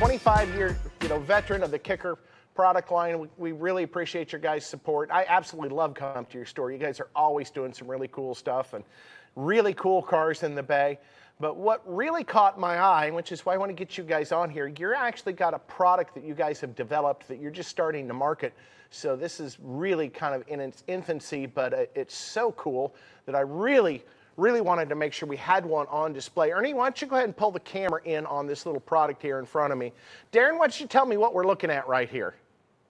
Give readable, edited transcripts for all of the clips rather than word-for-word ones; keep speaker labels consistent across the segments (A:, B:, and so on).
A: 25-year, veteran of the KICKER product line. We really appreciate your guys' support. I absolutely love coming to your store. You guys are always doing some really cool stuff and really cool cars in the bay. But what really caught my eye, which is why I want to get you guys on here, you're actually got a product that you guys have developed that you're just starting to market. So this is really kind of in its infancy, but it's so cool that I really wanted to make sure we had one on display. Ernie, why don't you go ahead and pull the camera in on this little product here in front of me. Darren, why don't you tell me what we're looking at right here?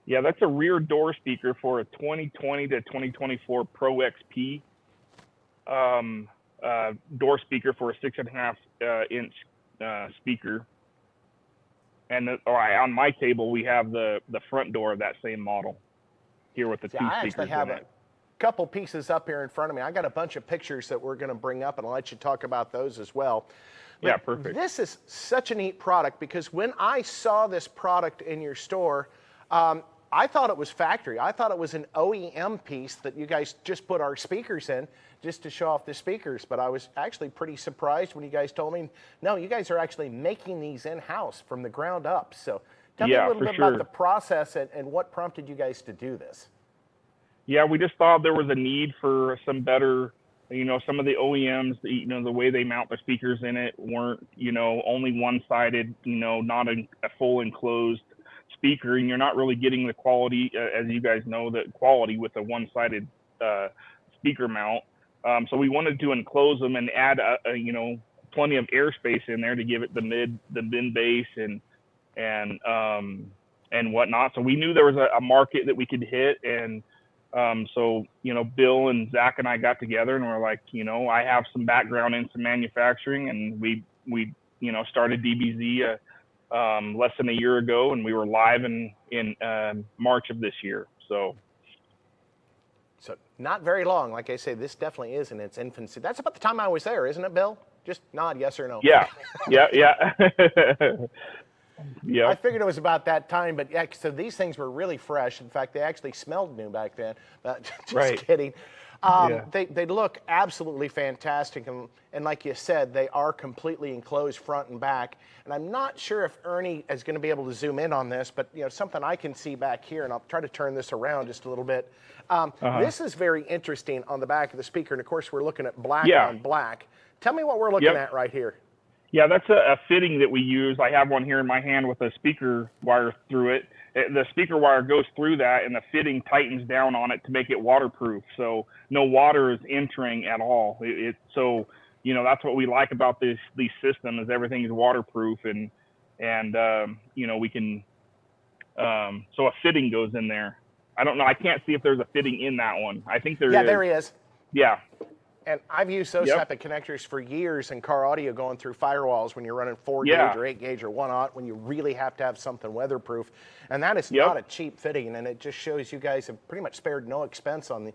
B: Yeah, that's a rear door speaker for a 2020 to 2024 Pro XP. Door speaker for a 6.5 inch speaker. And on my table, we have the front door of that same model here with the two
A: I
B: speakers
A: actually have
B: in
A: a
B: it.
A: couple pieces up here in front of me. I got a bunch of pictures that we're going to bring up, and I'll let you talk about those as well. But
B: yeah, perfect.
A: This is such a neat product because when I saw this product in your store, I thought it was factory. I thought it was an OEM piece that you guys just put our speakers in just to show off the speakers. But I was actually pretty surprised when you guys told me, no, you guys are actually making these in-house from the ground up. So tell me a little bit about the process and what prompted you guys to do this.
B: Yeah, we just thought there was a need for some better, some of the OEMs, the way they mount the speakers in it weren't, only one-sided, not a full enclosed speaker, and you're not really getting the quality, as you guys know, the quality with a one-sided speaker mount. So we wanted to enclose them and add plenty of airspace in there to give it the mid bass and whatnot. So we knew there was a market that we could hit, and so Bill and Zach and I got together and we're like, I have some background in some manufacturing, and we started DBZ less than a year ago, and we were live in March of this year. So
A: not very long. Like I say, this definitely is in its infancy. That's about the time I was there, isn't it, Bill? Just nod yes or no.
B: Yeah. Yeah.
A: I figured it was about that time, but yeah, so these things were really fresh. In fact, they actually smelled new back then. Just kidding. They look absolutely fantastic, and like you said, they are completely enclosed front and back. And I'm not sure if Ernie is going to be able to zoom in on this, but something I can see back here, and I'll try to turn this around just a little bit. This is very interesting on the back of the speaker, and of course we're looking at black on black. Tell me what we're looking at right here.
B: Yeah, that's a fitting that we use. I have one here in my hand with a speaker wire through it. The speaker wire goes through that, and the fitting tightens down on it to make it waterproof. So no water is entering at all. So that's what we like about these systems, is everything is waterproof, and we can. So a fitting goes in there. I don't know. I can't see if there's a fitting in that one. I think there is.
A: Yeah, there he is.
B: Yeah.
A: And I've used those type of connectors for years in car audio, going through firewalls when you're running 4-gauge or 8-gauge or 1/0, when you really have to have something weatherproof. And that is not a cheap fitting, and it just shows you guys have pretty much spared no expense on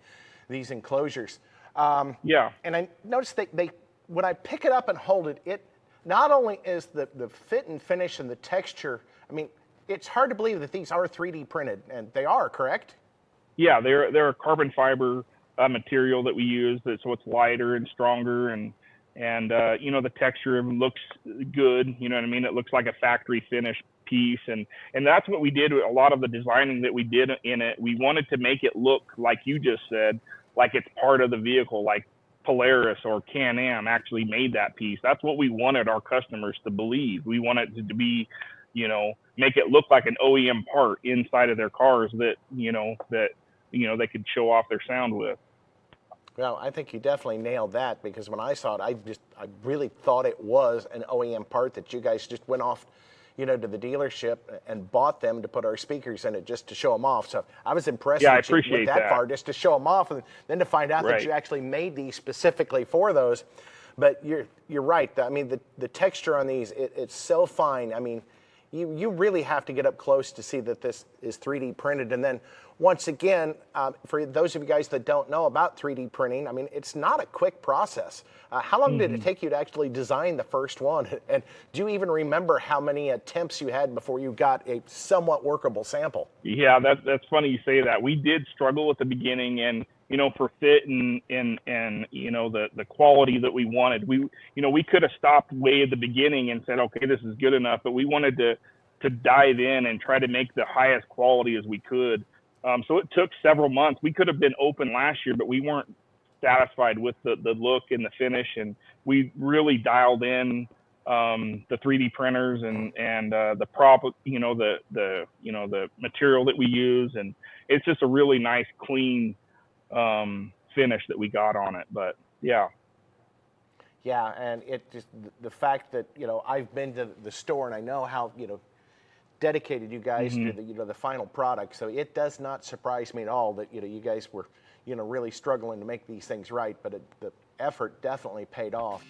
A: these enclosures. And I noticed they when I pick it up and hold it, it not only is the fit and finish and the texture, I mean, it's hard to believe that these are 3D printed, and they are, correct?
B: Yeah, they're a carbon fiber material that we use, so it's lighter and stronger, and the texture looks good. You know what I mean? It looks like a factory finished piece, and that's what we did with a lot of the designing that we did in it. We wanted to make it look, like you just said, like it's part of the vehicle, like Polaris or Can-Am actually made that piece. That's what we wanted our customers to believe. We wanted it to be, make it look like an OEM part inside of their cars that they could show off their sound with.
A: Well, I think you definitely nailed that, because when I saw it, I really thought it was an OEM part that you guys just went off, to the dealership and bought them to put our speakers in it just to show them off. So I was impressed
B: I
A: that you went that far just to show them off, and then to find out that you actually made these specifically for those. But you're right. I mean, the texture on these, it's so fine. I mean, you really have to get up close to see that this is 3D printed. And then once again, for those of you guys that don't know about 3D printing, I mean, it's not a quick process. How long did it take you to actually design the first one? And do you even remember how many attempts you had before you got a somewhat workable sample?
B: Yeah, that's funny you say that. We did struggle at the beginning, and for fit and the quality that we wanted. We could have stopped way at the beginning and said, okay, this is good enough, but we wanted to to dive in and try to make the highest quality as we could. So it took several months. We could have been open last year, but we weren't satisfied with the look and the finish, and we really dialed in the 3D printers and the prop, the material that we use, and it's just a really nice, clean finish that we got on it. But yeah.
A: Yeah, and it just the fact that I've been to the store and I know how dedicated you guys to the the final product. So it does not surprise me at all that you guys were really struggling to make these things right, but the effort definitely paid off.